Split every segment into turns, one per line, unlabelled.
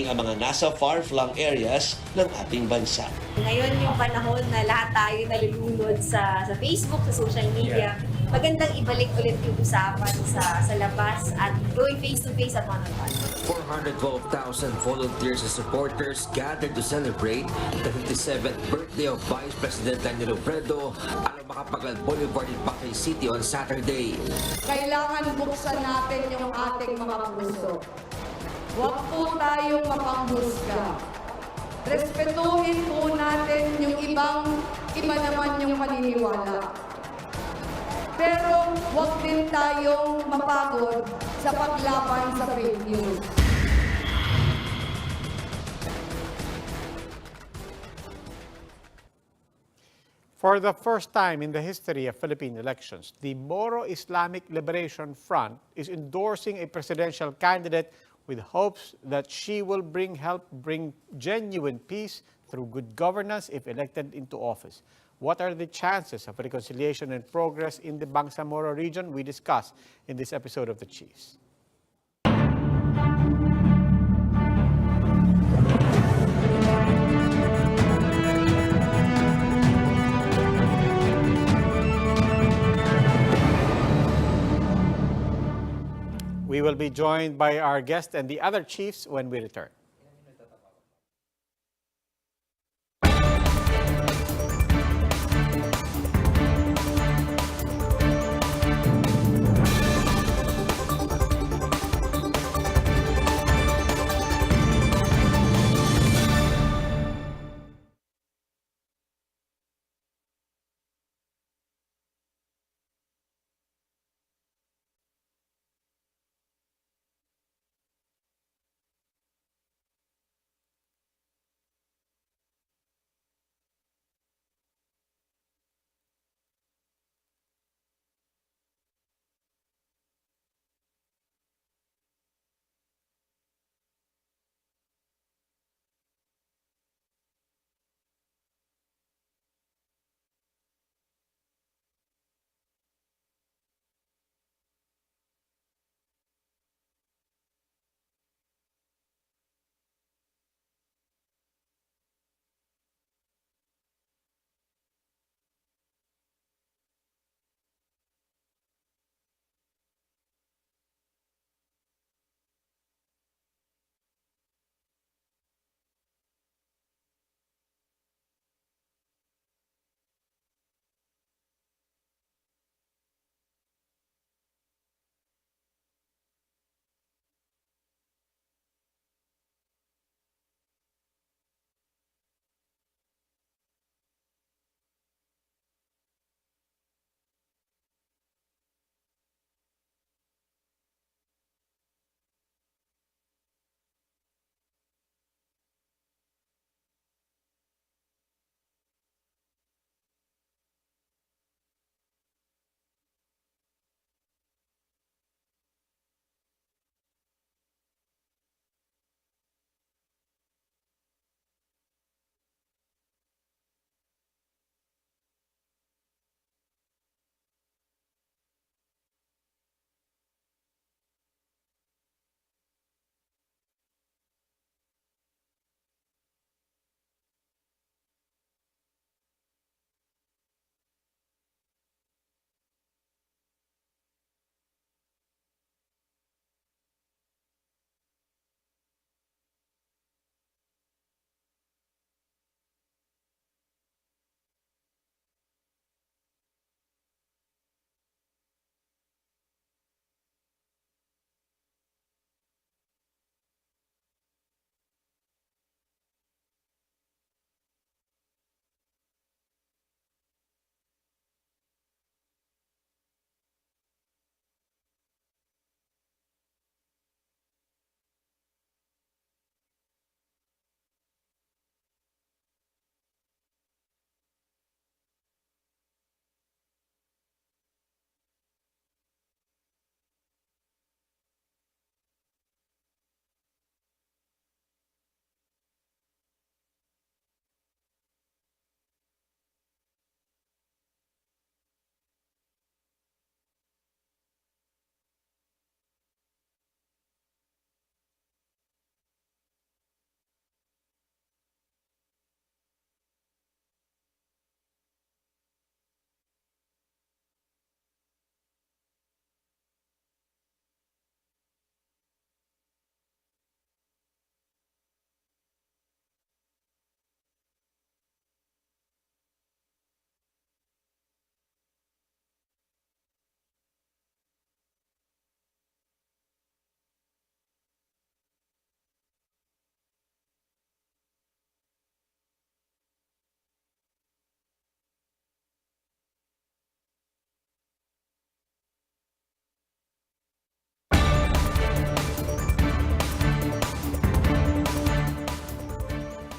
ang mga nasa far-flung areas ng ating bansa.
Ngayon yung panahon na lahat tayo nalulunod sa Facebook, sa social media, magandang ibalik ulit yung usapan sa labas at going face-to-face at one-on-one.
412,000 volunteers and supporters gathered to celebrate the 57th birthday of Vice President Daniel Robredo at Makapaglan Boulevard in Pasay City on Saturday.
Kailangan buksan natin yung ating mga puso. Huwag po tayong mapanghusga. Respetuhin po natin yung iba naman yung paniniwala. Pero huwag din tayong mapagod sa paglaban sa fake news.
For the first time in the history of Philippine elections, the Moro Islamic Liberation Front is endorsing a presidential candidate with hopes that she will help bring genuine peace through good governance if elected into office. What are the chances of reconciliation and progress in the Bangsamoro region? We discuss in this episode of the Chiefs. We will be joined by our guest and the other chiefs when we return.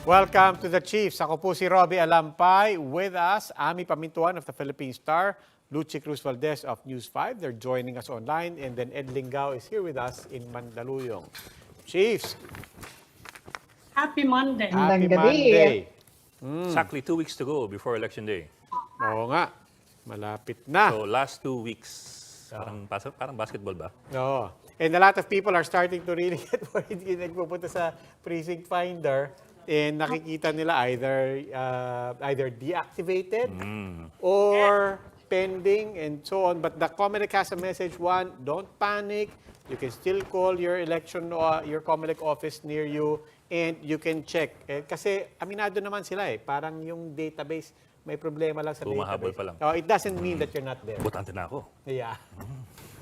Welcome to the Chiefs. Ako po si Robbie Alampay. With us, Ami Pamintuan of the Philippine Star, Lucy Cruz Valdez of News 5. They're joining us online. And then Ed Lingao is here with us in Mandaluyong. Chiefs,
Happy Monday.
happy
Magandang gabi.
Monday.
Exactly 2 weeks to go before Election Day.
Oo nga, malapit na.
So last 2 weeks, parang basketball ba?
Oo. And a lot of people are starting to really get worried yung nagpupunta sa precinct finder and nakikita nila either deactivated or pending and so on. But the Comelec has a message, one, don't panic. You can still call your your Comelec office near you and you can check. Kasi aminado naman sila parang yung database may problema lang sa
Humahabol
database.
pa lang.
It doesn't mean that you're not there.
Botante na ako.
Yeah.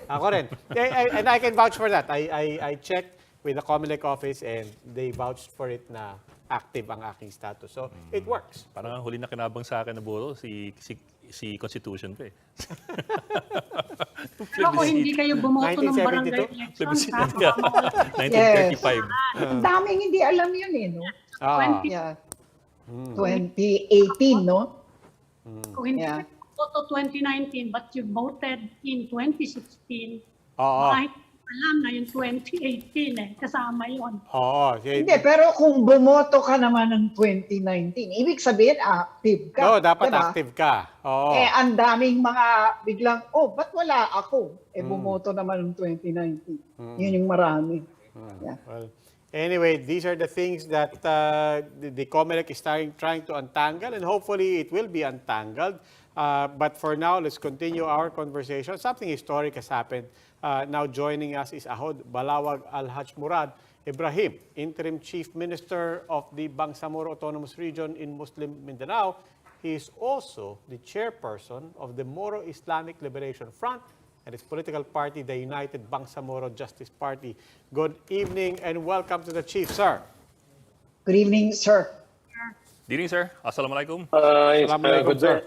Ako rin. And I can vouch for that. I checked with the Comelec office and they vouched for it na active ang aking status. So, it works.
Parang ang huli na kinabang sa akin na buro, si Constitution pa eh.
Ako, hindi kayo bumoto ng
1972?
barangay election.
Plebiscito
Ha?
niya. 1935.
Ang daming hindi alam yun no?
Ah,
Yeah. 2018, no?
Kung hindi
Yeah.
kayo bumoto 2019, but you voted in 2016,
oo.
kahit alam na yung 2018 kasama yun.
Oo.
Hindi, pero kung bumoto ka naman ng 2019, ibig sabihin active ka.
No, dapat
diba?
active ka. Oo.
Ang daming mga biglang, ba't wala ako? Bumoto naman ng 2019. Yun yung marami. Yeah.
Well, anyway, these are the things that the Comelec is trying to untangle, and hopefully it will be untangled. But for now, let's continue our conversation. Something historic has happened. Now joining us is Ahod Balawag Al-Haj Murad Ibrahim, Interim Chief Minister of the Bangsamoro Autonomous Region in Muslim Mindanao. He is also the chairperson of the Moro Islamic Liberation Front and its political party, the United Bangsamoro Justice Party. Good evening and welcome to the Chief, sir.
Good evening, sir.
Good evening, sir. Assalamualaikum.
Assalamualaikum, sir.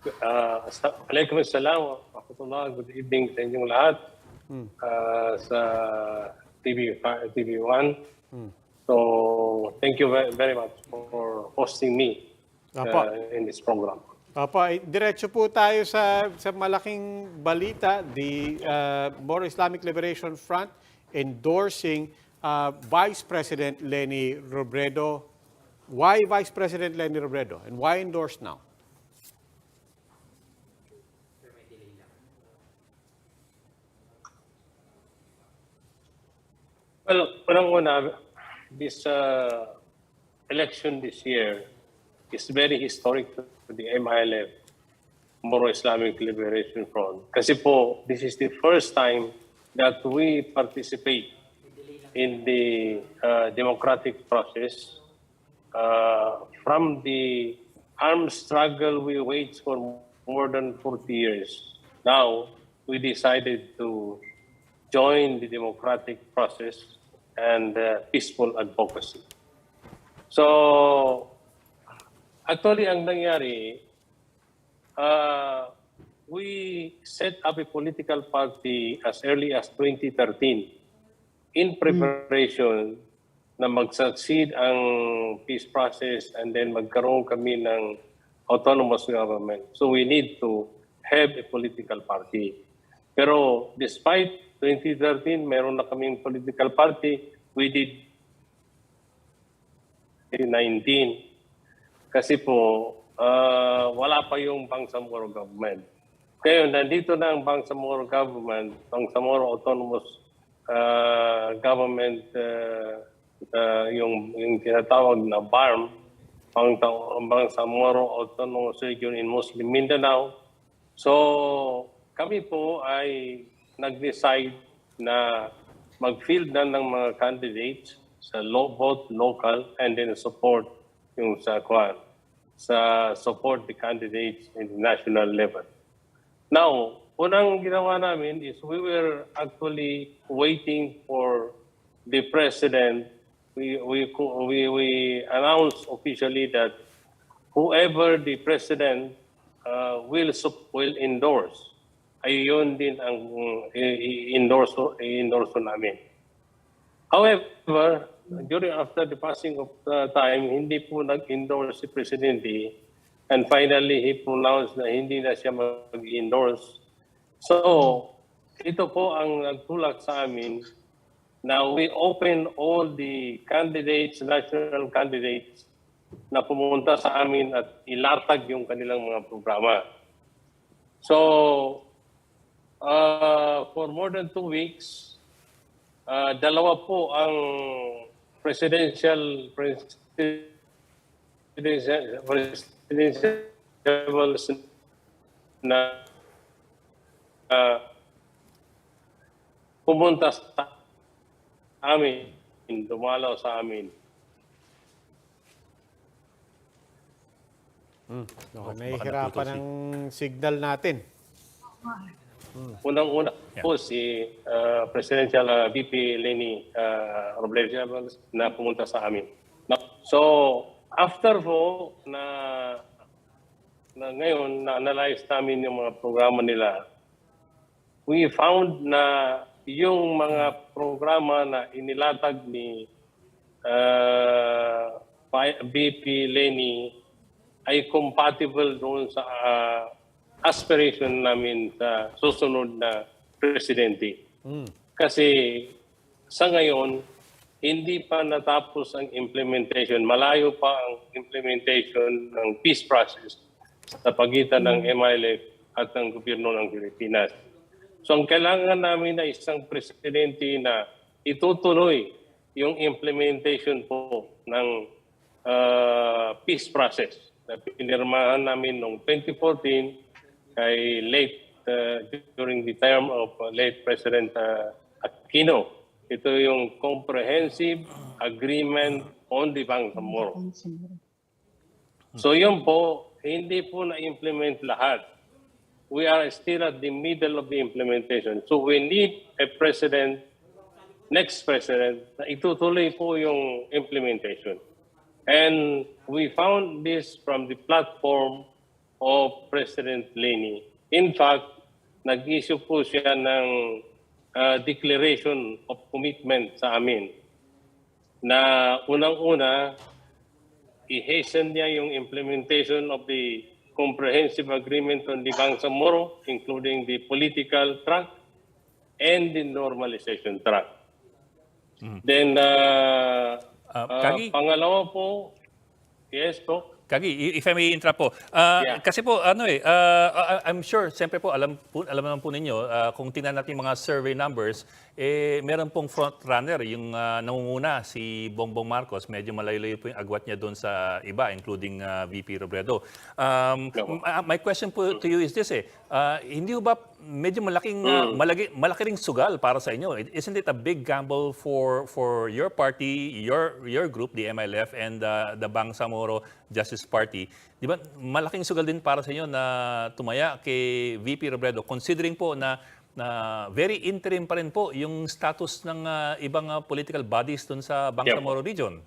Waalaikumsalam warahmatullahi. Good evening sa inyong lahat sa TV1. So, thank you very much for hosting me in this program.
Diretso po tayo sa malaking balita, the Moro Islamic Liberation Front endorsing Vice President Leni Robredo. Why Vice President Leni Robredo and why endorse now?
Well, unang-una, this election this year is very historic to the MILF, Moro Islamic Liberation Front. Kasi po, this is the first time that we participate in the democratic process from the armed struggle we waged for more than 40 years. Now, we decided to join the democratic process and peaceful advocacy. So, actually, ang nangyari, we set up a political party as early as 2013 in preparation na mag-succeed ang peace process and then magkaroon kami ng autonomous government. So we need to have a political party. Pero despite 2013, meron na kaming political party, we did 2019. Kasi po, wala pa yung Bangsamoro government. Kaya nandito na ang Bangsamoro government, Bangsamoro Autonomous Government, yung tinatawag na BARM, Bangsamoro Autonomous Region in Muslim Mindanao. So, kami po ay nag-decide na mag-field na ng mga candidates sa vote local and then support yung sa support the candidates in the national level. Now, unang ginawa namin is we were actually waiting for the president. We announced officially that whoever the president will endorse, ayun din ang i-endorso namin. However, after the passing of time, hindi po nag-endorse si Presidente, and finally he pronounced na hindi na siya mag-endorse. So, ito po ang nagtulak sa amin na we open all the candidates, national candidates, na pumunta sa amin at ilatag yung kanilang mga programa. So, for more than 2 weeks, dalawa po ang presidential na pumunta sa amin, dumalaw sa amin.
Nahihirapan ang signal natin.
Unang-una po si Presidential VP Leni Robredo na pumunta sa amin. So, after po na ngayon na-analyze namin yung mga programa nila, we found na yung mga programa na inilatag ni VP Leni ay compatible doon sa aspiration namin sa susunod na presidente. Kasi sa ngayon, hindi pa natapos ang implementation. Malayo pa ang implementation ng peace process sa pagitan ng MILF at ng gobyerno ng Pilipinas. So ang kailangan namin na isang presidente na itutuloy yung implementation po ng peace process na pinirmahan namin noong 2014 kay during the term of late President Aquino. Ito yung Comprehensive Agreement on the Bangsamoro. So yun po, hindi po na-implement lahat. We are still at the middle of the implementation. So we need a president, next president, na itutuloy po yung implementation. And we found this from the platform of President Leni. In fact, nag-issue po siya ng declaration of commitment sa amin na unang-una, i-hasten niya yung implementation of the Comprehensive Agreement on the Bangsamoro, including the political track and the normalization track. Then, pangalawa po, yes po.
Kagi, if I may interrupt po. Kasi po, I'm sure, siyempre po, alam naman po ninyo, kung tingnan natin yung mga survey numbers, meron pong front runner, yung nangunguna, si Bongbong Marcos. Medyo malayo po yung agwat niya doon sa iba, including VP Robredo. My question po to you is this, hindi ba medyo malaki ring sugal para sa inyo? Isn't it a big gamble for your party, your group, the MILF, and the Bangsamoro Justice Party? Di ba malaking sugal din para sa inyo na tumaya kay VP Robredo, considering po na very interim pa rin po yung status ng ibang political bodies doon sa Bangsamoro region.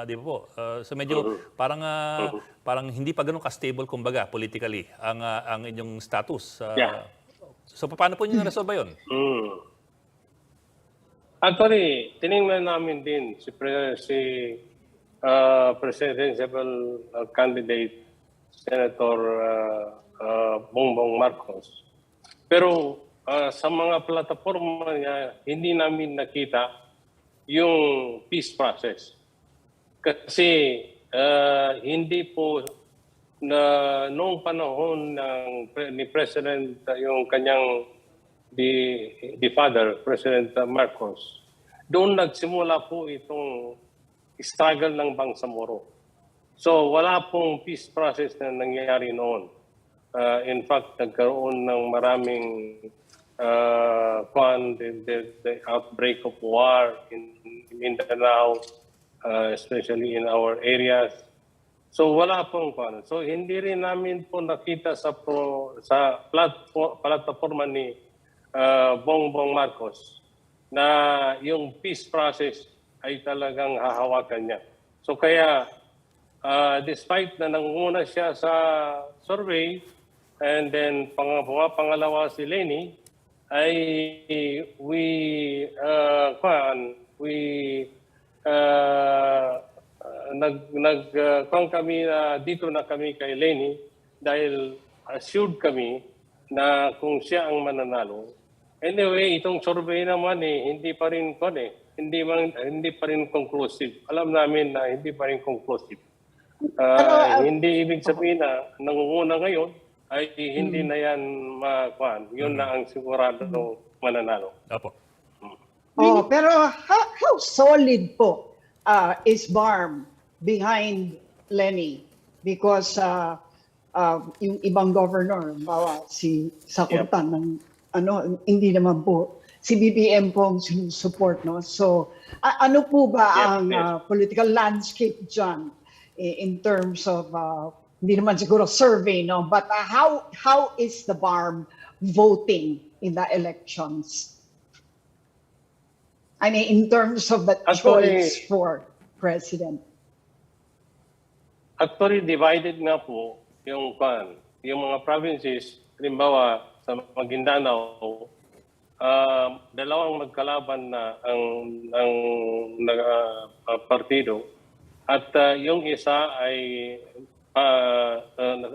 Di ba po? So medyo parang hindi pa ganun ka-stable kumbaga politically ang inyong status. So paano po niyo na-resolve yun?
Actually, tinignan namin din si presidential candidate Senator Bongbong Marcos. Pero sa mga plataforma niya, hindi namin nakita yung peace process. Kasi hindi po na noong panahon ni President, yung kanyang the father, President Marcos, doon nagsimula po itong struggle ng Bangsamoro. So wala pong peace process na nangyayari noon. In fact, nagkaroon ng maraming the outbreak of war in Mindanao, especially in our areas. So wala pong pan. So hindi rin namin po nakita sa plataforma ni Bongbong Marcos na yung peace process ay talagang hahawakan niya. So kaya despite na nanguna siya sa survey, and then pangalawa si Leni, ay we kami dito na kami kay Lenny dahil assured kami na kung siya ang mananalo. Anyway, itong survey naman hindi pa rin hindi pa rin conclusive. Alam namin na hindi pa rin conclusive. Hindi ibig sabihin na nangunguna ngayon ay hindi na yan makuan. Yun na ang sigurado mananalo.
Opo.
Pero how solid po is BARM behind Lenny? Because yung ibang governor, bawa si Sakutan, hindi naman po si BBM po ang support, no? So ano po ba ang political landscape dyan in terms of hindi naman siguro survey, no? But how is the BARM voting in the elections? I mean, in terms of the choice for president.
Actually, divided nga po yung mga provinces, halimbawa sa Maguindanao, dalawang magkalaban na ang partido at yung isa ay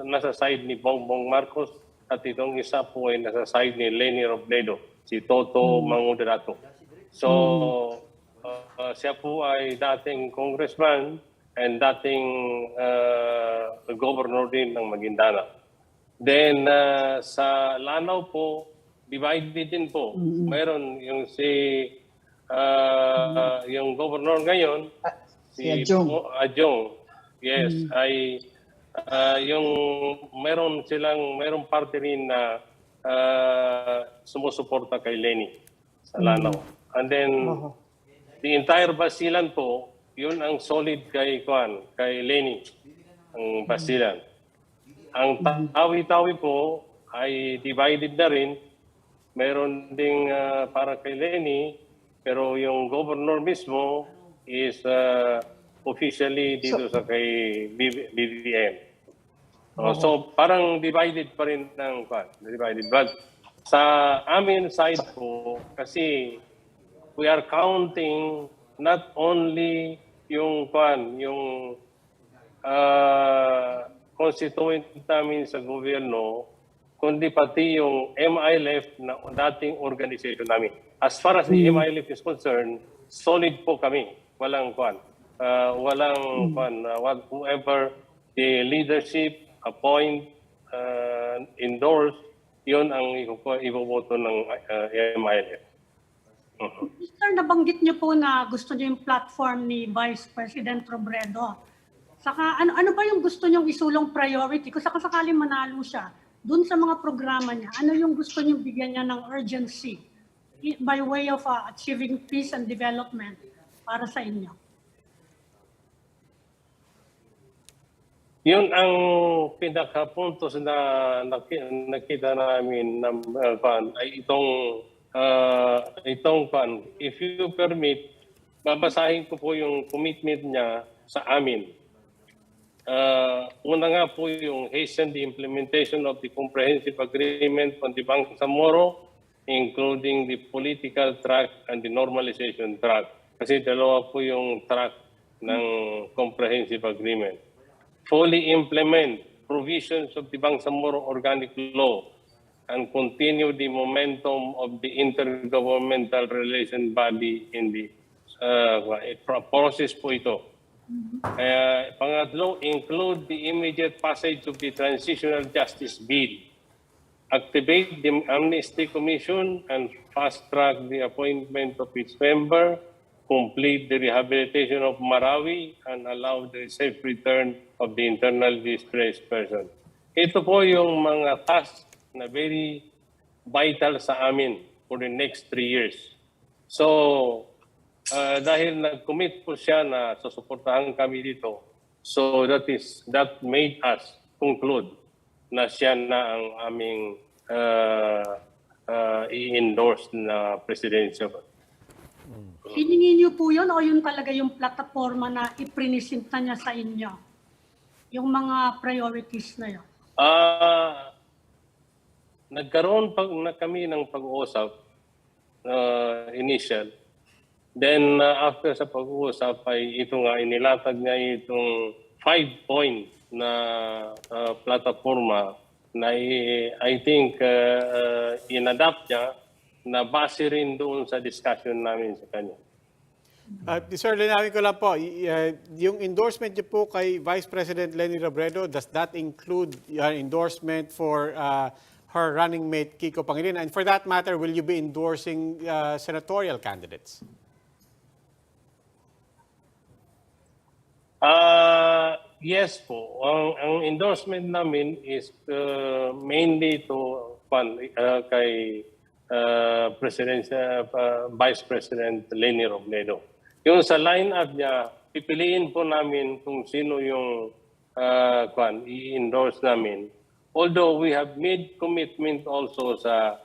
nasa side ni Bongbong Marcos at itong isa po ay nasa side ni Leni Robredo, si Toto Manguderato. So, siya po ay dating congressman and dating governor din ng Maguindanao. Then, sa Lanao po, divided din po. Mayroon yung yung governor ngayon, si Adjong. Yes, ay yung mayroon party rin na sumusuporta kay Lenny sa Lanao. And then, the entire Basilan po, yun ang solid kay Lenny, ang Basilan. Ang Tawi-Tawi po ay divided na rin. Meron ding para kay Lenny, pero yung governor mismo is officially dito sa kay BBM. So parang divided pa rin ng divided. But sa amin side po, kasi we are counting not only yung constituent namin sa gobyerno, kundi pati yung MILF na dating organization namin. As far as the MILF is concerned, solid po kami. Walang whoever the leadership appoint, endorse, yun ang iboboto ng MILF.
Sir, nabanggit niyo po na gusto niyo yung platform ni Vice President Robredo. Saka ano ba yung gusto niyong isulong priority? Kung sakasakaling manalo siya, dun sa mga programa niya, ano yung gusto niyong bigyan niya ng urgency by way of achieving peace and development para sa inyo?
Yun ang pinakapunto na nakita namin ay itong if you permit, babasahin ko po yung commitment niya sa amin. Una nga po yung hasten the implementation of the comprehensive agreement on the Bangsamoro, including the political track and the normalization track. Kasi dalawa po yung track ng comprehensive agreement. Fully implement provisions of the Bangsamoro Organic Law and continue the momentum of the intergovernmental relation body in the process po ito. Pangatlo, include the immediate passage of the Transitional Justice Bill. Activate the Amnesty Commission and fast-track the appointment of its member. Complete the rehabilitation of Marawi and allow the safe return of the internally displaced person. Ito po yung mga tasks na very vital sa amin for the next 3 years. So, dahil nag-commit po siya na susuportahan kami dito, so that made us conclude na siya na ang aming i-endorse na presidential.
Hiningi niyo po yun o yun talaga yung plataforma na iprinisinta niya sa inyo? Yung mga priorities na yun?
Nagkaroon na kami ng pag-uusap initial. Then after sa pag-uusap ay ito nga inilatag niya itong 5-point na plataforma na I think inadapt niya na base rin doon sa discussion namin sa kanya.
Sir, linawin ko lang po, yung endorsement niyo po kay Vice President Leni Robredo, does that include endorsement for her running mate Kiko Pangilinan? And for that matter, will you be endorsing senatorial candidates?
Yes po. Ang endorsement namin is mainly to kay Vice President Leni Robredo. Yung sa line-up niya, pipiliin po namin kung sino yung i-endorse namin. Although we have made commitment also sa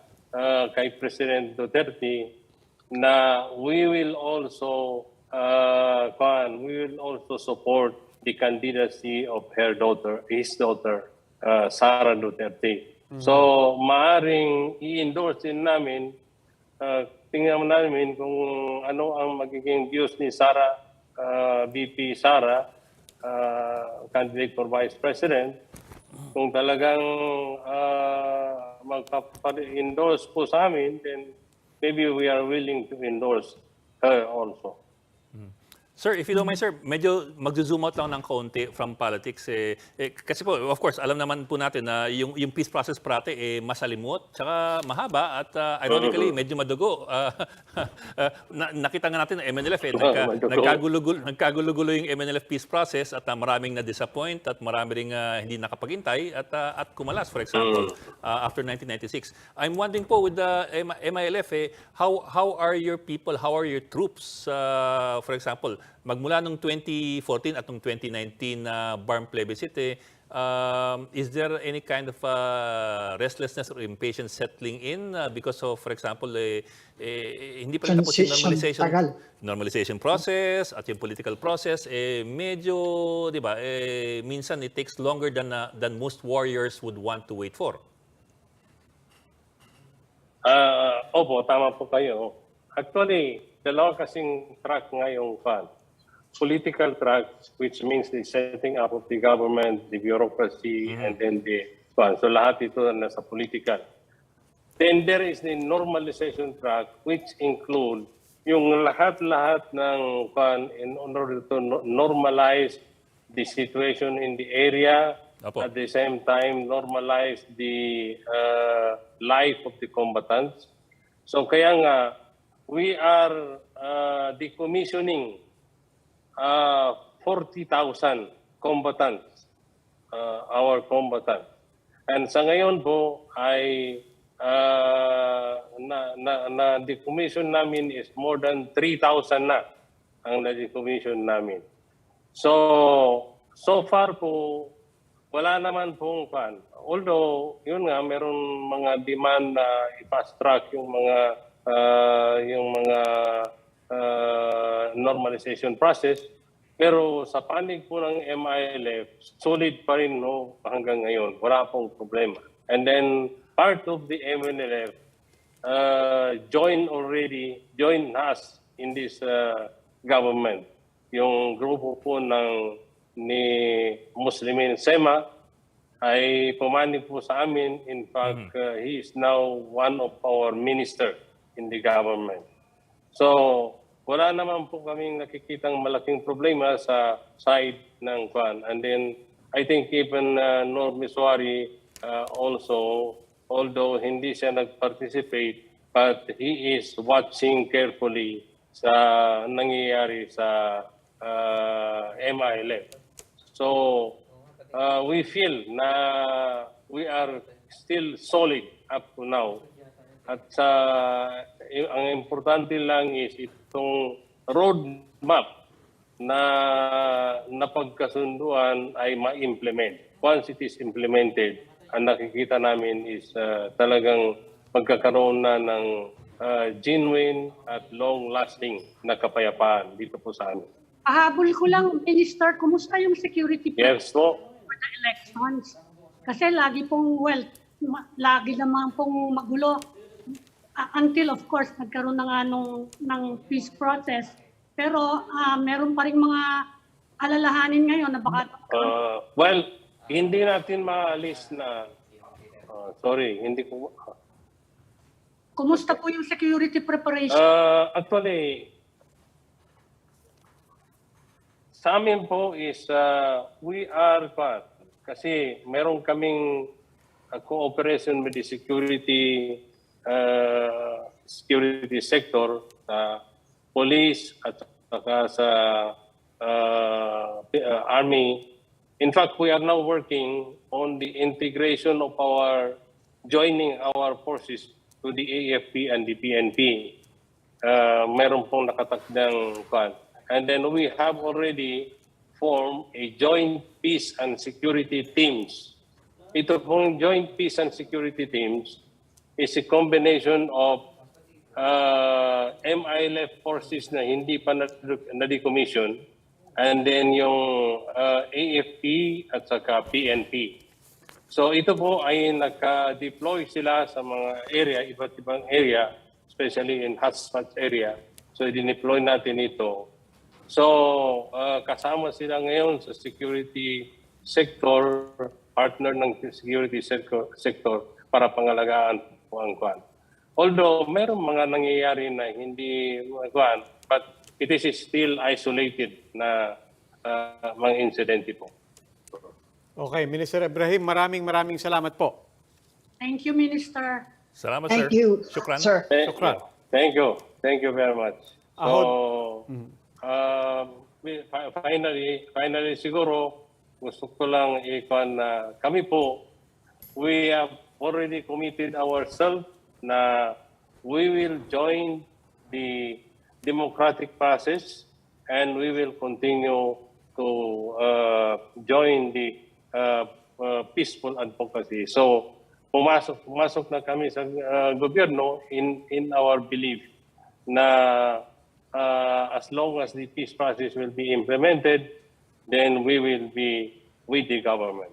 kay President Duterte na we will also support the candidacy of his daughter, Sara Duterte. So, maaring i-endorse din namin, tingnan namin kung ano ang magiging views ni Sara, VP Sara, candidate for Vice President. Kung talagang magpa-endorse po sa amin, then maybe we are willing to endorse her also.
Sir, if you don't mind, sir, medyo mag-zoom out lang ng konti from politics. Kasi po, of course, alam naman po natin na yung peace process parate masalimot, tsaka mahaba, at ironically, medyo madugo. Nakita nga natin na MNLF, nagkagulo-gulo yung MNLF peace process at maraming na-disappoint at marami ring hindi nakapaghintay at kumalas, for example, after 1996. I'm wondering po with the MILF, how are your people, how are your troops, for example, magmula nung 2014 at nung 2019 na BARM plebiscite, is there any kind of restlessness or impatience settling in because of, for example, hindi pa rin tapos yung normalization process at yung political process, medyo, di ba, minsan it takes longer than most warriors would want to wait for.
Opo, tama po kayo. Actually, dalawa kasing track ngayong political track, which means the setting up of the government, the bureaucracy, and then the so lahat ito nasa political. Then there is the normalization track, which include yung lahat-lahat ng in order to normalize the situation in the area, at the same time normalize the life of the combatants. So kaya nga, we are decommissioning 40,000 combatants, our combatants. And sa ngayon po ay na-decommission namin is more than 3,000 na ang na-decommission namin. So far po, wala naman pong Although, yun nga, meron mga demand na i-fast track yung mga normalization process, pero sa panig po ng MILF, solid pa rin hanggang ngayon. Wala pong problema. And then part of the MNLF joined us in this government. Yung grupo po ni Muslimin Sema ay pumanig po sa amin. In fact, he is now one of our minister in the government. So, wala naman po kaming nakikitang malaking problema sa side ng And then, I think even Nor Miswari also, although hindi siya nag-participate, but he is watching carefully sa nangyayari sa MILF. So, we feel na we are still solid up to now. At ang importante lang is itong roadmap na napagkasunduan ay ma-implement. Once it is implemented, ang nakikita namin is talagang magkakaroon na ng genuine at long-lasting na kapayapaan dito po sa amin.
Pahabol ko lang, Minister, kumusta yung security
Yes po.
for the elections? Kasi lagi naman pong magulo. until of course nagkaroon na nga ng peace process. Pero meron pa rin mga alalahanin ngayon na baka
Well, hindi natin maalis na, sorry, hindi ko,
kumusta po yung security preparation?
actually, sa amin po is we are kasi meron kaming cooperation with the security sector sa police at saka sa army. In fact, we are now working on the integration of joining our forces to the AFP and the PNP. Meron pong nakatakdang kwan. And then we have already formed a joint peace and security teams. Ito pong joint peace and security teams is a combination of MILF forces na hindi pa na-decommission and then yung AFP at saka PNP. So ito po ay naka-deploy sila sa mga area, iba't ibang area, especially in hotspot area. So i-deploy natin ito. So kasama sila ngayon sa security sector, partner ng security sector para pangalagaan po ang kwan. Although merong mga nangyayari na hindi kwan, but it is still isolated na mga insidente po.
Okay, Minister Ibrahim, maraming salamat po.
Thank you, Minister.
Salamat, sir.
Thank you,
Shukran.
sir.
Shukran.
Thank you. Thank you very much. So, finally siguro, gusto ko lang ikon na kami po, we have already committed ourselves na we will join the democratic process and we will continue to join the peaceful advocacy. So, pumasok na kami sa gobyerno in our belief na as long as the peace process will be implemented, then we will be with the government.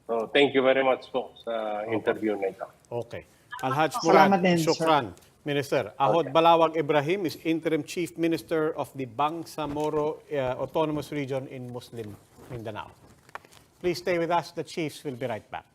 So, thank you very much po sa interview na ito.
Okay. Alhaj
Salamat
Murad,
din, sir.
shukran. Minister, Ahod Balawag Ibrahim is Interim Chief Minister of the Bangsamoro Autonomous Region in Muslim Mindanao. Please stay with us. The Chiefs will be right back.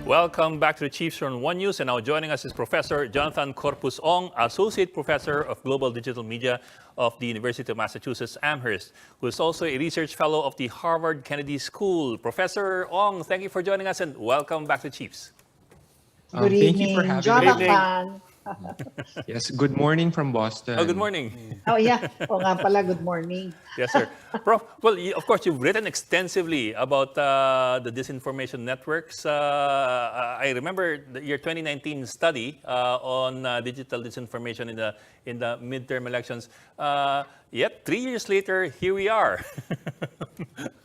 Welcome back to the Chiefs on One News, and now joining us is Professor Jonathan Corpus Ong, Associate Professor of Global Digital Media of the University of Massachusetts Amherst, who is also a Research Fellow of the Harvard Kennedy School. Professor Ong, thank you for joining us, and welcome back to Chiefs.
Good
Thank you
evening,
for having
Jonathan.
Yes, good morning from Boston.
Oh, good morning.
Oh yeah, o nga pala, good morning.
Yes, sir. Prof, well, of course, you've written extensively about the disinformation networks. I remember your 2019 study on digital disinformation in the midterm elections. Yet 3 years later, here we are.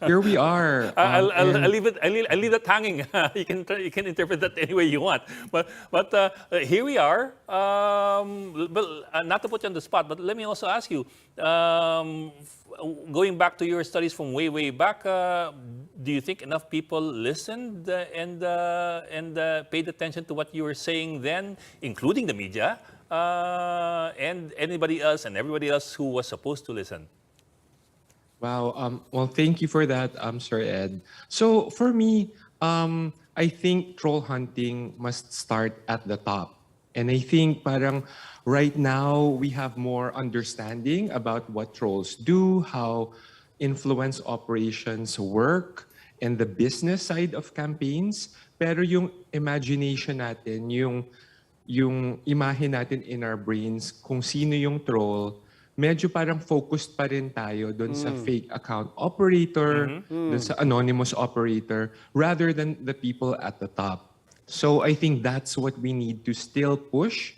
Here we are.
I'll leave it. I'll leave that hanging. You can interpret that any way you want. But here we are. Well, not to put you on the spot, but let me also ask you. Going back to your studies from way back, do you think enough people listened and paid attention to what you were saying then, including the media, and anybody else and everybody else who was supposed to listen?
Wow. Well, thank you for that, Sir Ed. So for me, I think troll hunting must start at the top. And I think parang right now we have more understanding about what trolls do, how influence operations work, and the business side of campaigns. Pero yung imagination natin, yung imahe natin in our brains kung sino yung troll, medyo parang focused pa rin tayo dun sa fake account operator, dun sa anonymous operator, rather than the people at the top. So I think that's what we need to still push.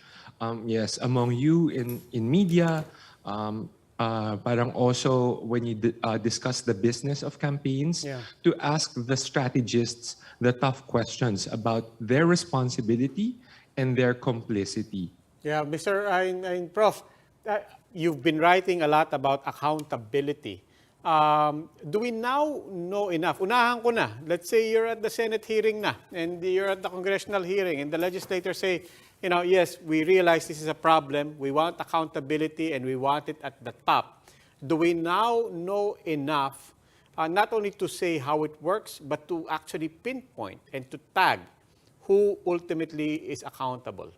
Yes, among you in media, parang also when you discuss the business of campaigns, to ask the strategists the tough questions about their responsibility and their complicity.
Yeah, Mr. Prof, you've been writing a lot about accountability. Do we now know enough? Unahan ko na. Let's say you're at the Senate hearing na, and you're at the congressional hearing, and the legislators say, yes, we realize this is a problem. We want accountability, and we want it at the top. Do we now know enough, not only to say how it works, but to actually pinpoint and to tag who ultimately is accountable?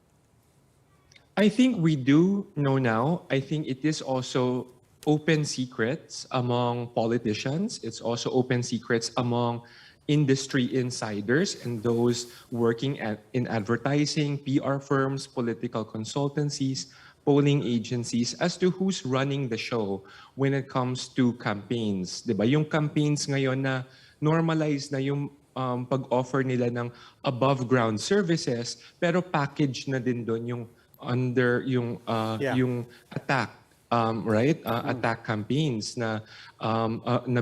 I think we do know now. I think it is also open secrets among politicians. It's also open secrets among industry insiders and those working in advertising, PR firms, political consultancies, polling agencies as to who's running the show when it comes to campaigns. Diba? Yung campaigns ngayon na normalize na yung pag-offer nila ng above ground services, pero package na din doon yung under yung attack, right? Attack campaigns na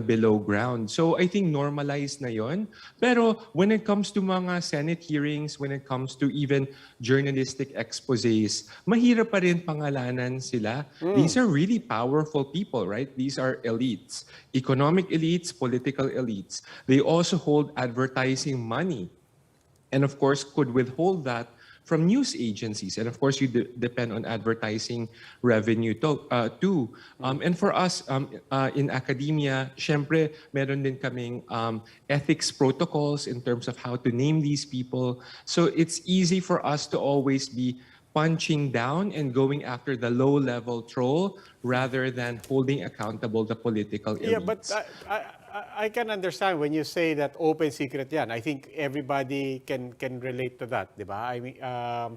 below ground. So I think normalized na yon. Pero when it comes to mga Senate hearings, when it comes to even journalistic exposés, mahirap pa rin pangalanan sila. These are really powerful people, right? These are elites, economic elites, political elites. They also hold advertising money, and of course could withhold that from news agencies. And of course, you depend on advertising revenue too. And for us in academia, syempre, meron din kaming ethics protocols in terms of how to name these people. So it's easy for us to always be punching down and going after the low-level troll rather than holding accountable the political elites.
Yeah, but I can understand when you say that open secret yan. I think everybody can relate to that, di ba? I mean, I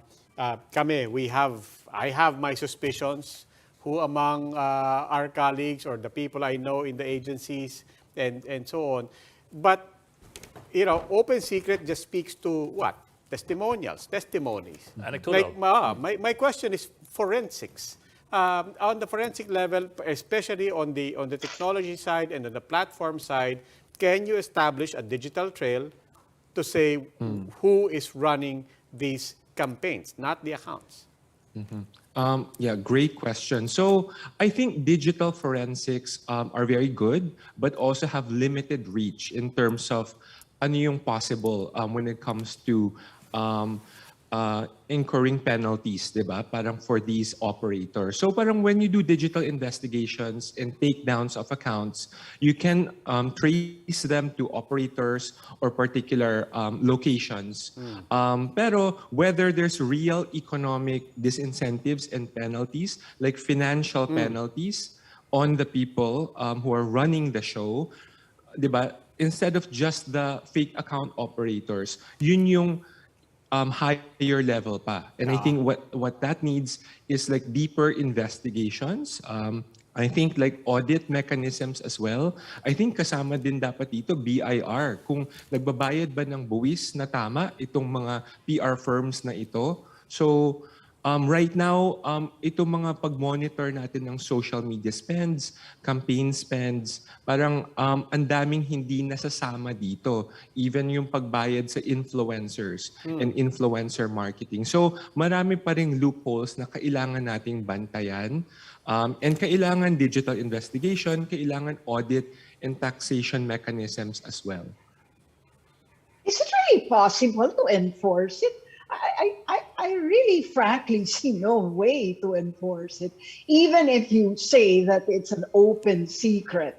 have my suspicions who among our colleagues or the people I know in the agencies and so on. But, open secret just speaks to what? Testimonials, testimonies.
Anecdotal.
Like, my question is forensics. On the forensic level, especially on the technology side and on the platform side, can you establish a digital trail to say who is running these campaigns, not the accounts?
Yeah, great question. So I think digital forensics are very good, but also have limited reach in terms of ano yung possible when it comes to incurring penalties, di ba? Parang for these operators. So parang when you do digital investigations and takedowns of accounts, you can trace them to operators or particular locations. Pero whether there's real economic disincentives and penalties, like financial penalties on the people who are running the show, di ba? Instead of just the fake account operators, yun yung higher level pa. And I think what that needs is like deeper investigations. I think like audit mechanisms as well. I think kasama din dapat dito BIR. Kung nagbabayad ba ng buwis na tama itong mga PR firms na ito. So right now, itong mga pag-monitor natin ng social media spends, campaign spends, parang ang daming hindi nasasama dito. Even yung pagbayad sa influencers and influencer marketing. So marami pa ring loopholes na kailangan nating bantayan. And kailangan digital investigation, kailangan audit and taxation mechanisms as well.
Is it really possible to enforce it? I really frankly see no way to enforce it, even if you say that it's an open secret.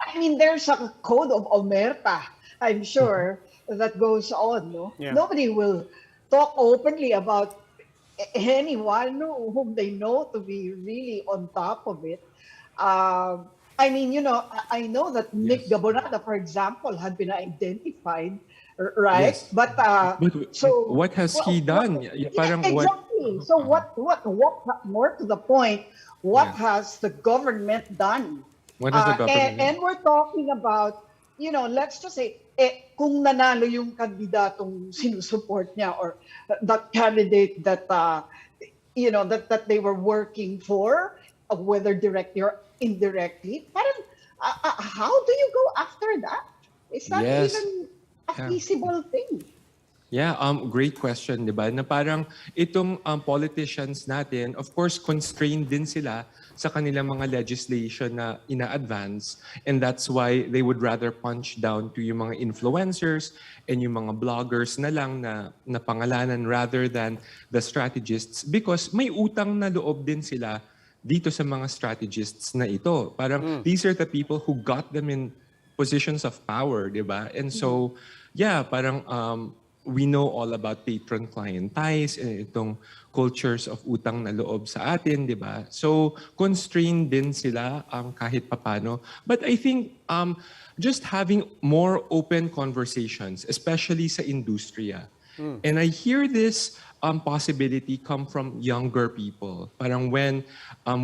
I mean, there's a code of omerta, I'm sure, that goes on. No?
Yeah.
Nobody will talk openly about anyone whom they know to be really on top of it. I mean, I know that Nick Gabonada, for example, had been identified, right?
Yes.
But
so what has he done? Parang
exactly. So what? More to the point, what has the government done?
What has the government done?
And we're talking about, let's just say, kung nanalo yung kandidatong sinusupport niya or that candidate that that they were working for, whether directly or indirectly, parang how do you go after that? Is that even a feasible thing?
Yeah, great question, di ba? Na parang itong politicians natin, of course, constrained din sila sa kanilang mga legislation na ina-advance. And that's why they would rather punch down to yung mga influencers and yung mga bloggers na lang na pangalanan rather than the strategists because may utang na loob din sila dito sa mga strategists na ito. Parang these are the people who got them in positions of power, di ba? And so, yeah, parang we know all about patron-client ties and itong cultures of utang na loob sa atin, di ba? So, constrained din sila kahit papano. But I think just having more open conversations, especially sa industriya. And I hear this possibility come from younger people. Parang when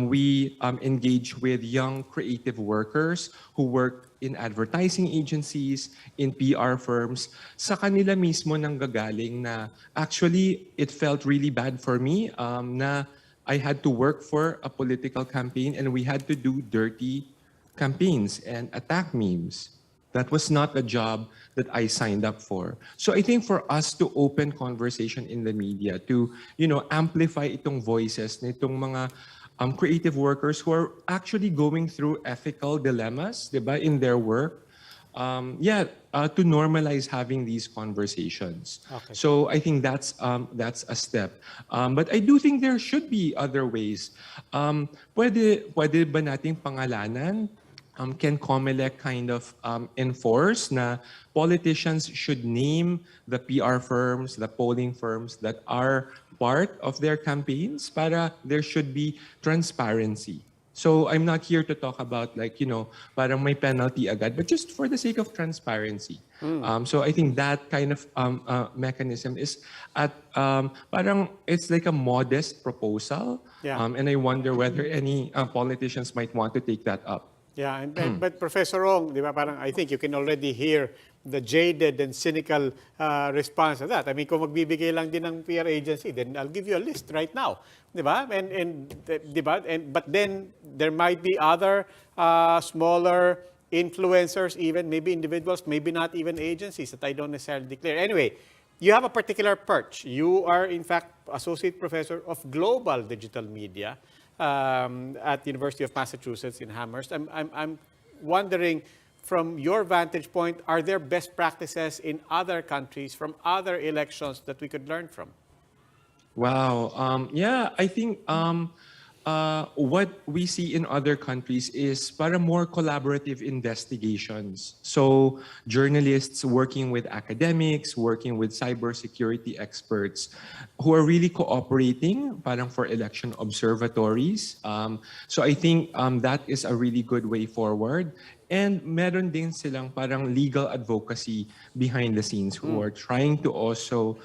we engage with young creative workers who work in advertising agencies, in PR firms, sa kanila mismo nang gagaling na actually it felt really bad for me na I had to work for a political campaign and we had to do dirty campaigns and attack memes. That was not a job that I signed up for. So I think for us to open conversation in the media, to amplify itong voices na itong mga creative workers who are actually going through ethical dilemmas, diba, in their work, to normalize having these conversations.
Okay.
So I think that's a step. But I do think there should be other ways. Pwede ba nating pangalanan? Can COMELEC kind of enforce na politicians should name the PR firms, the polling firms that are part of their campaigns para there should be transparency. So I'm not here to talk about parang may penalty agad, but just for the sake of transparency. So I think that kind of mechanism is parang it's like a modest proposal.
Yeah.
And I wonder whether any politicians might want to take that up.
Yeah, but Professor Ong, di ba, parang I think you can already hear the jaded and cynical response to that. I mean, kung magbibigay lang din ng PR agency, then I'll give you a list right now, di ba? But then there might be other smaller influencers, even maybe individuals, maybe not even agencies that I don't necessarily declare. Anyway, you have a particular perch. You are, in fact, Associate Professor of Global Digital Media at the University of Massachusetts in Amherst. I'm wondering, from your vantage point, are there best practices in other countries from other elections that we could learn from?
Wow. Yeah, I think what we see in other countries is para more collaborative investigations. So journalists working with academics, working with cybersecurity experts who are really cooperating parang for election observatories. So I think that is a really good way forward. And meron din silang parang legal advocacy behind the scenes who are trying to also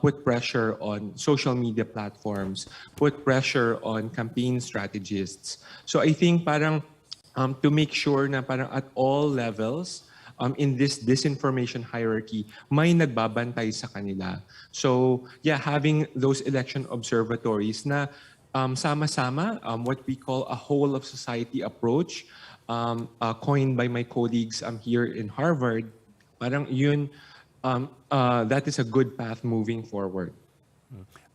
put pressure on social media platforms, put pressure on campaign strategists. So I think parang to make sure na parang at all levels, in this disinformation hierarchy, may nagbabantay sa kanila. So yeah, having those election observatories na sama-sama, what we call a whole of society approach, coined by my colleagues here in Harvard, parang yun, that is a good path moving forward.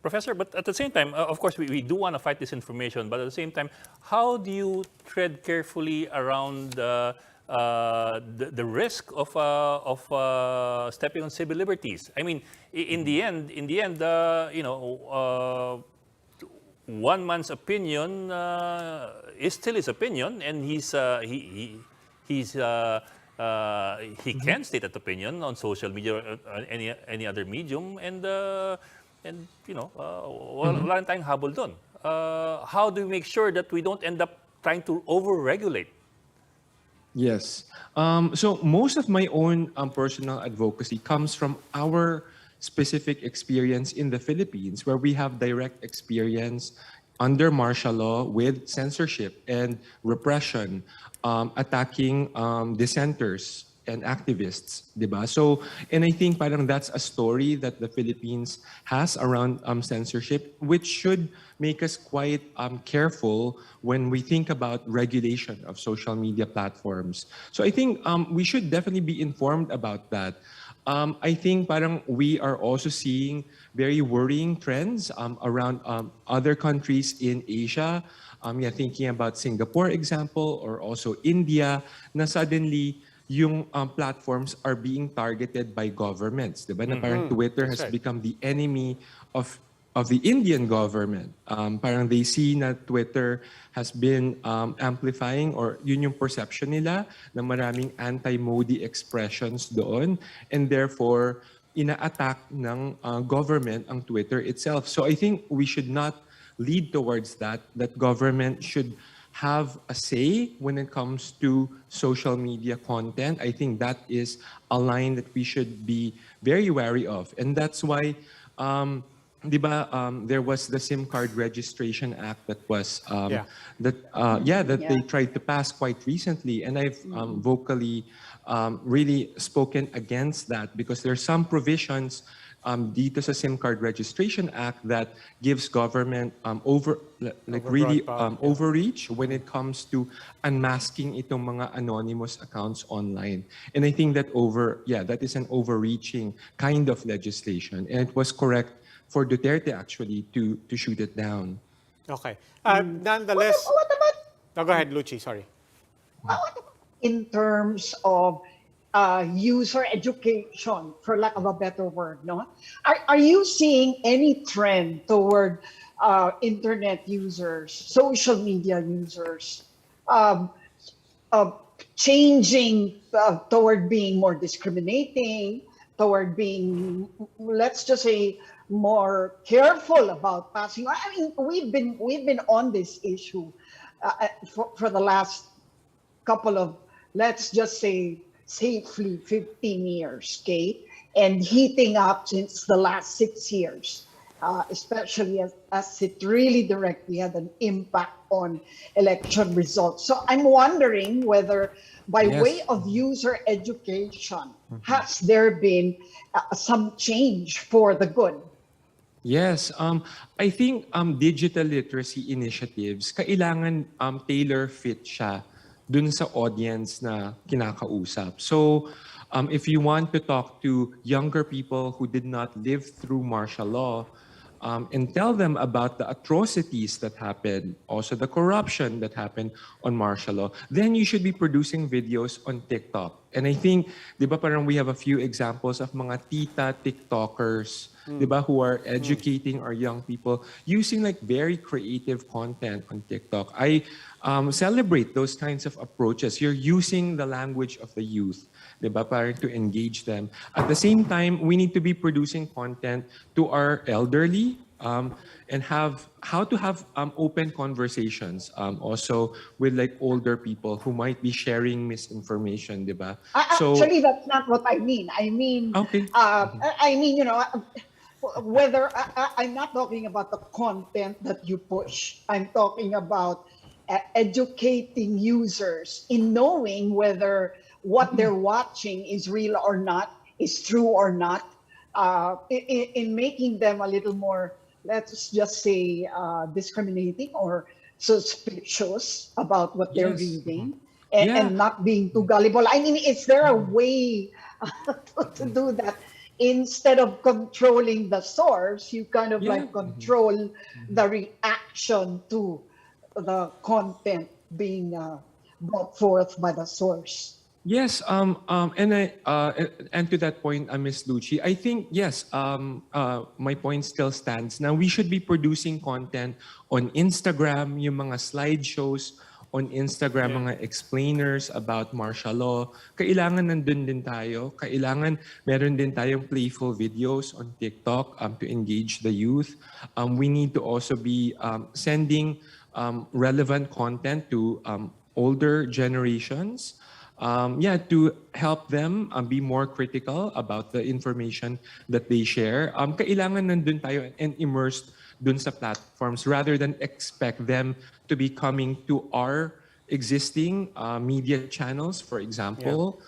Professor, but at the same time, of course, we do want to fight disinformation, but at the same time, how do you tread carefully around the risk of stepping on civil liberties? I mean, in the end, you know, one man's opinion is still his opinion, and he can state that opinion on social media or any other medium, and you know, wala tayong habol doon. How do we make sure that we don't end up trying to over-regulate?
Yes. So most of my own personal advocacy comes from our specific experience in the Philippines, where we have direct experience under martial law with censorship and repression, attacking dissenters and activists, diba? So, and I think parang that's a story that the Philippines has around censorship, which should make us quite careful when we think about regulation of social media platforms. So I think we should definitely be informed about that. I think parang we are also seeing very worrying trends around other countries in Asia. Yeah, thinking about Singapore example, or also India, na suddenly yung platforms are being targeted by governments. Diba? Na parang Twitter has become the enemy of the Indian government. Parang they see na Twitter has been amplifying, or yun yung perception nila, na maraming anti-Modi expressions doon, and therefore ina-attack ng government ang Twitter itself. So I think we should not lead towards that government should have a say when it comes to social media content. I think that is a line that we should be very wary of. And that's why there was the SIM card registration act that was they tried to pass quite recently, and I've vocally really spoken against that, because there's some provisions dito sa SIM card registration act that gives government overreach when it comes to unmasking itong mga anonymous accounts online. And I think that that is an overreaching kind of legislation, and it was correct for Duterte actually to shoot it down.
Okay. Nonetheless,
What about
no, go ahead, Lucy. Sorry.
in terms of user education, for lack of a better word, no? Are you seeing any trend toward internet users, social media users, changing toward being more discriminating, toward being, let's just say, more careful about passing? I mean, we've been on this issue for the last couple of, let's just say, safely 15 years, okay? And heating up since the last 6 years, especially as it really directly had an impact on election results. So I'm wondering whether by way of user education, has there been some change for the good?
Yes, I think digital literacy initiatives, kailangan tailor fit siya dun sa audience na kinakausap. So if you want to talk to younger people who did not live through martial law, and tell them about the atrocities that happened, also the corruption that happened on martial law, then you should be producing videos on TikTok And I think, di ba parang we have a few examples of mga tita TikTokers, di ba, who are educating our young people using like very creative content on TikTok. I celebrate those kinds of approaches. You're using the language of the youth, di ba, para to engage them. At the same time, we need to be producing content to our elderly, and how to have open conversations also with like older people who might be sharing misinformation, diba?
Actually, that's not what I mean. I mean,
Okay.
I mean, you know, whether I'm not talking about the content that you push. I'm talking about educating users in knowing whether what they're watching is real or not, is true or not, in making them a little more, let's just say, discriminating or suspicious about what they're reading, and not being too gullible. I mean, is there a way to do that? Instead of controlling the source, you kind of like control the reaction to the content being brought forth by the source.
Yes, and to that point, Ms. Lucci, I think yes, my point still stands. Now we should be producing content on Instagram, yung mga slideshows on Instagram, mga explainers about martial law. Kailangan nandun din tayo. Kailangan meron din tayong playful videos on TikTok to engage the youth. We need to also be sending relevant content to older generations. To help them be more critical about the information that they share. Kailangan nandun tayo and immersed dun sa platforms rather than expect them to be coming to our existing media channels, for example.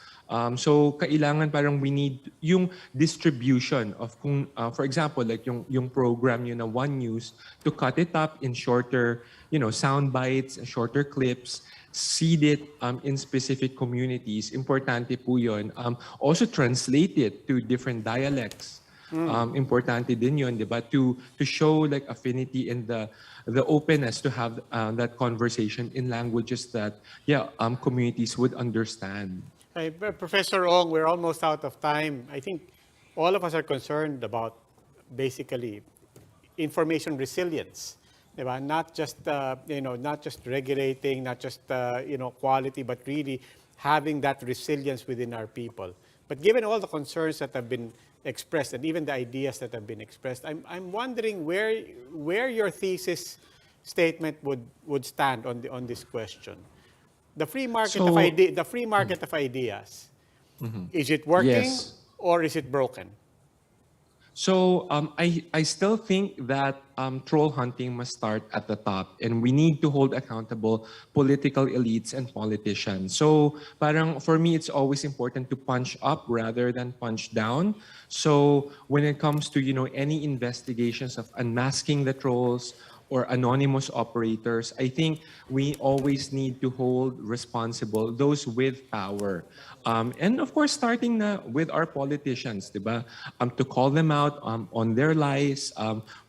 So kailangan parang we need yung distribution of kung for example like yung program yun na One News, to cut it up in shorter, sound bites, shorter clips, seed it in specific communities. Importante po yun. Also translate it to different dialects. Importante din yun, di ba? To show like affinity and the openness to have that conversation in languages that communities would understand.
Hey, Professor Ong, we're almost out of time. I think all of us are concerned about basically information resilience. Diba? Not just not just regulating, not just quality, but really having that resilience within our people. But given all the concerns that have been expressed and even the ideas that have been expressed, I'm wondering where your thesis statement would stand on this question. The free market of ideas. Is it working or is it broken?
So I still think that troll hunting must start at the top, and we need to hold accountable political elites and politicians. So parang for me, it's always important to punch up rather than punch down. So when it comes to any investigations of unmasking the trolls or anonymous operators, I think we always need to hold responsible those with power. And of course, starting with our politicians, diba? To call them out on their lies,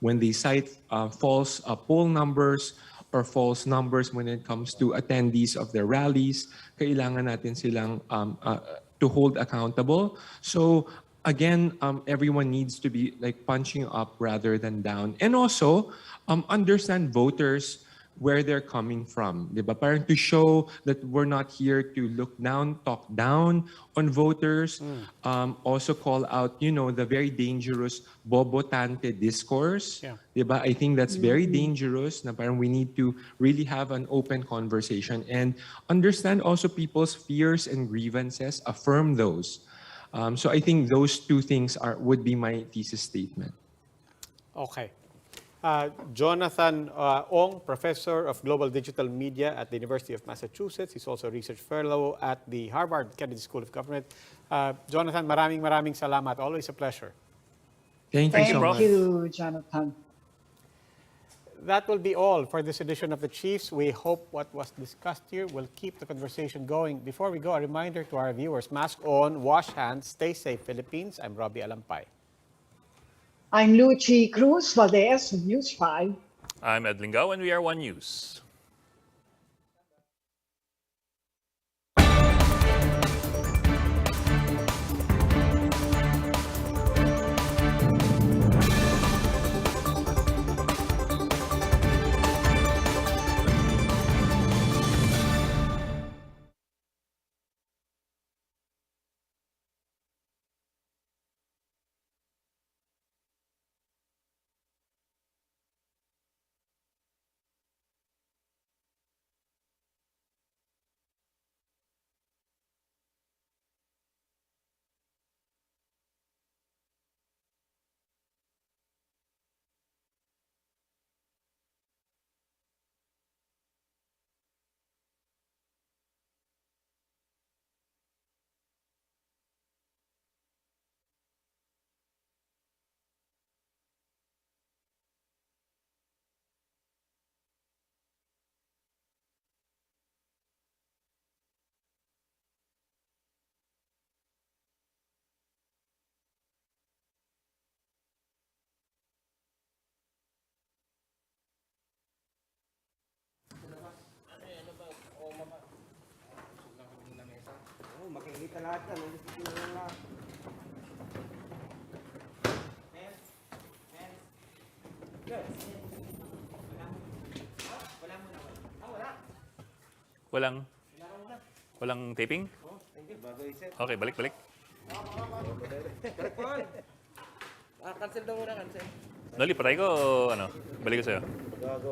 when they cite false poll numbers or false numbers when it comes to attendees of their rallies, kailangan natin silang to hold accountable. So again, everyone needs to be like punching up rather than down. And also, understand voters where they're coming from, diba? Parang to show that we're not here to look down, talk down on voters. Also call out, the very dangerous bobotante discourse, diba? I think that's very dangerous. Na parang we need to really have an open conversation and understand also people's fears and grievances, affirm those. So I think those two things would be my thesis statement.
Okay. Jonathan Ong, Professor of Global Digital Media at the University of Massachusetts. He's also a research fellow at the Harvard Kennedy School of Government. Jonathan, maraming salamat. Always a pleasure.
Thank you so much.
Thank you, Jonathan.
That will be all for this edition of the Chiefs. We hope what was discussed here will keep the conversation going. Before we go, a reminder to our viewers, mask on, wash hands, stay safe, Philippines. I'm Robbie Alampay.
I'm Lucci Cruz Valdez of News 5.
I'm Ed Lingao, and we are One News. Walang taping? Okay, balik.
Cancel daw muna, cancel.
Noli, patay ko o ano? Balik ko sa'yo.